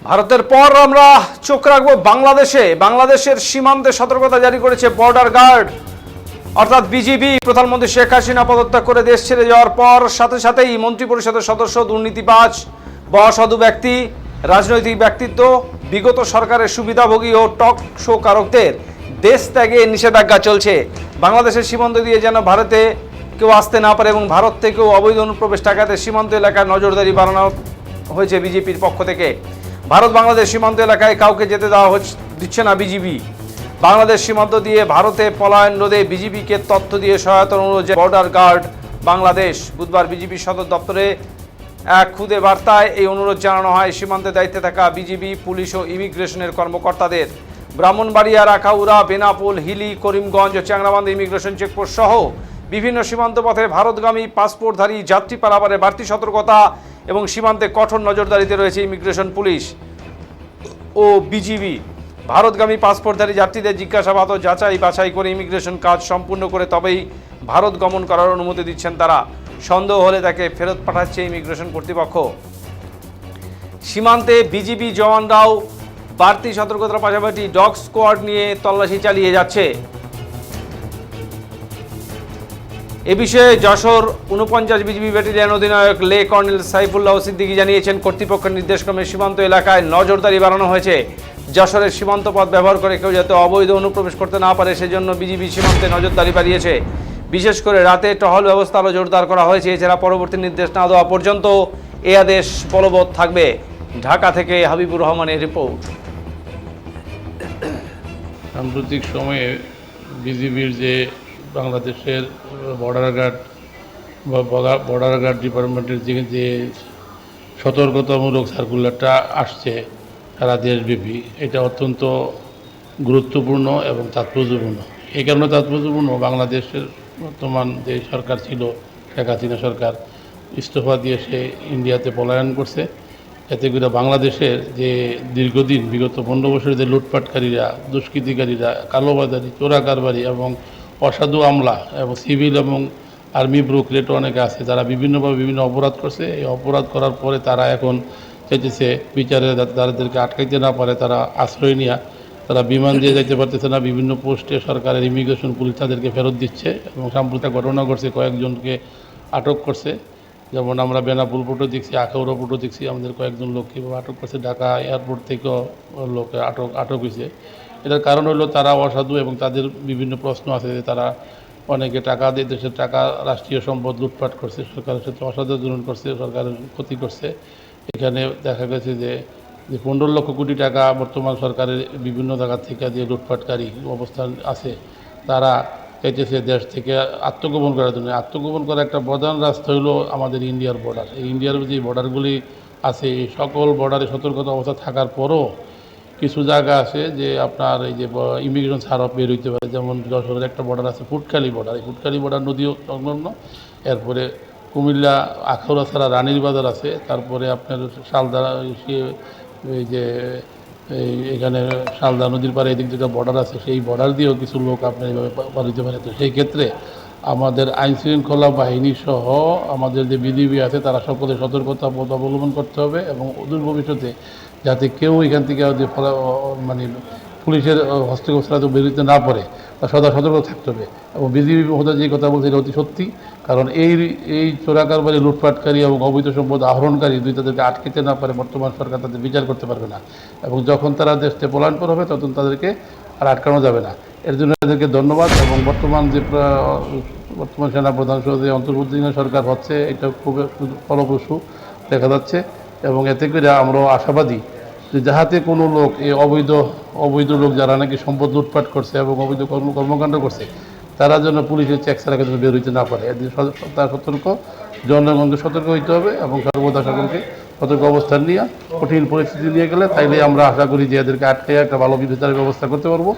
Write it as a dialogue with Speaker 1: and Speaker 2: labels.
Speaker 1: ভারতের পর আমরা চোখ রাখবো বাংলাদেশের সীমান্তে সতর্কতা জারি করেছে বর্ডার গার্ড অর্থাৎ বিজিবি। প্রধানমন্ত্রী শেখ হাসিনা পদত্যাগ করে দেশ ছেড়ে যাওয়ার পর সাথে সাথেই মন্ত্রিপরিষদের সদস্য, দুর্নীতিবাজ, অসাধু ব্যক্তি, রাজনৈতিক ব্যক্তিত্ব, বিগত সরকারের সুবিধাভোগী ও টক শো কারকদের দেশ ত্যাগে নিষেধাজ্ঞা চলছে। বাংলাদেশের সীমান্ত দিয়ে যেন ভারতে কেউ আসতে না পারে এবং ভারত থেকেও অবৈধ অনুপ্রবেশ ঠেকাতে সীমান্ত এলাকায় নজরদারি বাড়ানো হয়েছে বিজেপির পক্ষ থেকে। ভারত বাংলাদেশ সীমান্ত এলাকায় কাউকে যেতে দেওয়া দিচ্ছে না বিজিবি। বাংলাদেশ সীমান্ত দিয়ে ভারতে পলায়ন রোধে বিজিবিকে তথ্য দিয়ে সহায়তার অনুরোধ বর্ডার গার্ড বাংলাদেশ। বুধবার বিজিবি সদর দপ্তরে এক খুদে বার্তায় এই অনুরোধ জানানো হয় সীমান্তে দায়িত্বে থাকা বিজিবি, পুলিশ ও ইমিগ্রেশনের কর্মকর্তাদের। ব্রাহ্মণবাড়িয়া, রাখাউড়া, বেনাপোল, হিলি, করিমগঞ্জ ও চ্যাংরাবান্ধা ইমিগ্রেশন চেকপোস্ট সহ বিভিন্ন সীমান্ত পথে ভারতগামী পাসপোর্টধারী যাত্রী পারাপারে বাড়তি সতর্কতা এবং সীমান্তে কঠোর নজরদারিতে রয়েছে ইমিগ্রেশন, পুলিশ ও বিজিবি। ভারতগামী পাসপোর্টধারী যাত্রীদের জিজ্ঞাসাবাদ ও যাচাই বাছাই করে ইমিগ্রেশন কাজ সম্পূর্ণ করে তবেই ভারত গমন করার অনুমতি দিচ্ছেন তারা। সন্দেহ হলে তাকে ফেরত পাঠাচ্ছে ইমিগ্রেশন কর্তৃপক্ষ। সীমান্তে বিজিবি জওয়ানরাও বাড়তি সতর্কতার পাশাপাশি ডগ স্কোয়াড নিয়ে তল্লাশি চালিয়ে যাচ্ছে। এ বিষয়ে যশোর ৪৯ বিজিবি ব্যাটালিয়ন অধিনায়ক লে কর্নেল সাইফুল্লাহ সিদ্দিকী জানিয়েছেন, কর্তৃপক্ষের নির্দেশক্রমে সীমান্ত এলাকায় নজরদারি বাড়ানো হয়েছে। যশোরের সীমান্ত পথ ব্যবহার করে কেউ যাতে অবৈধ অনুপ্রবেশ করতে না পারে সেজন্য বিজিবি সীমান্তে নজরদারি বাড়িয়েছে। বিশেষ করে রাতে টহল ব্যবস্থা আরও জোরদার করা হয়েছে। এছাড়া পরবর্তী নির্দেশ না দেওয়া পর্যন্ত এ আদেশ বলবৎ থাকবে। ঢাকা থেকে হাবিবুর রহমানের রিপোর্ট।
Speaker 2: সাম্প্রতিক সময়ে বিজিবির যে বাংলাদেশের বর্ডার গার্ড ডিপার্টমেন্টের যে সতর্কতামূলক সার্কুলারটা আসছে সারা দেশব্যাপী, এটা অত্যন্ত গুরুত্বপূর্ণ এবং তাৎপর্যপূর্ণ। এই কারণে তাৎপর্যপূর্ণ, বাংলাদেশের বর্তমান যে সরকার ছিল, শেখ হাসিনা সরকার, ইস্তফা দিয়ে সে ইন্ডিয়াতে পলায়ন করছে। এতে করে বাংলাদেশের যে দীর্ঘদিন বিগত 15 বছরের যে লুটপাটকারীরা, দুষ্কৃতিকারীরা, কালোবাজারি, চোরা কারবারি এবং অসাধু আমলা এবং সিভিল এবং আর্মি ব্রোকারেট অনেকে আছে, যারা বিভিন্নভাবে বিভিন্ন অপরাধ করছে। এই অপরাধ করার পরে তারা এখন চাইতেছে বিচারে তাদেরকে আটকাইতে না পারে, তারা আশ্রয় নিয়ে তারা বিমান দিয়ে যাইতে পারতেছে না। বিভিন্ন পোস্টে সরকারের ইমিগ্রেশন পুলিশ তাদেরকে ফেরত দিচ্ছে এবং সাম্প্রতিক ঘটনা ঘটছে, কয়েকজনকে আটক করছে। যেমন আমরা বেনাপোল পোর্টও দেখছি, আখাউড়া পোর্টও দেখছি, আমাদের কয়েকজন লোককে আটক করছে। ঢাকা এয়ারপোর্ট থেকেও লোকে আটক হয়েছে। এটার কারণ হলো তারা অসাধু এবং তাদের বিভিন্ন প্রশ্ন আছে যে তারা অনেকে টাকা দিয়ে দেশের টাকা, রাষ্ট্রীয় সম্পদ লুটপাট করছে, সরকারের সাথে অসাধারণ করছে, সরকারের ক্ষতি করছে। এখানে দেখা গেছে যে 15 লক্ষ কোটি টাকা বর্তমান সরকারের বিভিন্ন জায়গা থেকে যে লুটপাটকারী অবস্থান আছে, তারা চাইতেছে দেশ থেকে আত্মগোপন করার জন্য। আত্মগোপন করার একটা প্রধান রাস্তা হলো আমাদের ইন্ডিয়ার বর্ডার। এই ইন্ডিয়ার যে বর্ডারগুলি আছে, এই সকল বর্ডারে সতর্কতা অবস্থা থাকার পরও কিছু জায়গা আছে যে আপনার এই যে ইমিগ্রেশন ছাড়া বের হইতে পারে। যেমন যশোরের একটা বর্ডার আছে ফুটখালি বর্ডার, এই ফুটখালি বর্ডার নদীও সংলগ্ন। এরপরে কুমিল্লা আখাউড়া ছাড়া রানীর বাজার আছে। তারপরে আপনার শালদা, এই যে এখানে শালদা নদীর পাড়ে এদিক থেকে বর্ডার আছে, সেই বর্ডার দিয়েও কিছু লোক আপনার এইভাবে পার হইতে পারে। তো সেই ক্ষেত্রে আমাদের আইনশৃঙ্খলা বাহিনী সহ আমাদের যে বিজিবি আছে, তারা সকলে সতর্কতা অবলম্বন করতে হবে এবং অদূর ভবিষ্যতে যাতে কেউ এখান থেকে যে মানে পুলিশের হস্তক্ষেপ ছাড়া তো বেরোতে না পারে, তা সদা সতর্ক থাকতে হবে। এবং বিজিবি মহোদয় যে কথা বলছে এটা অতি সত্যি, কারণ এই চোরা কারবারি, লুটপাটকারী এবং অবৈধ সম্পদ আহরণকারী দুই তাদেরকে আটকেতে না পারে বর্তমান সরকার তাদের বিচার করতে পারবে না। এবং যখন তারা দেশে পলায়ন হবে তখন তাদেরকে আর আটকানো যাবে না। এর জন্য তাদেরকে ধন্যবাদ। এবং বর্তমান সেনাপ্রধান সহ যে অন্তর্বর্তীকালীন সরকার হচ্ছে, এটা খুব ফলপ্রসূ দেখা যাচ্ছে। এবং এতে করে আমরাও আশাবাদী যে যাহাতে কোনো লোক, এই অবৈধ লোক যারা নাকি সম্পদ লুটপাট করছে এবং অবৈধ কর্মকাণ্ড করছে, তারা যেন পুলিশের চেক ছাড়া কিন্তু বের হইতে না পারে। এদিন সতর্ক, জনগণকে সতর্ক হইতে হবে এবং সর্বদা সকলকে সতর্ক অবস্থান নিয়ে কঠিন পরিস্থিতি নিয়ে গেলে তাইলে আমরা আশা করি যে এদেরকে আটকে একটা ভালো বিচারের ব্যবস্থা করতে পারবো।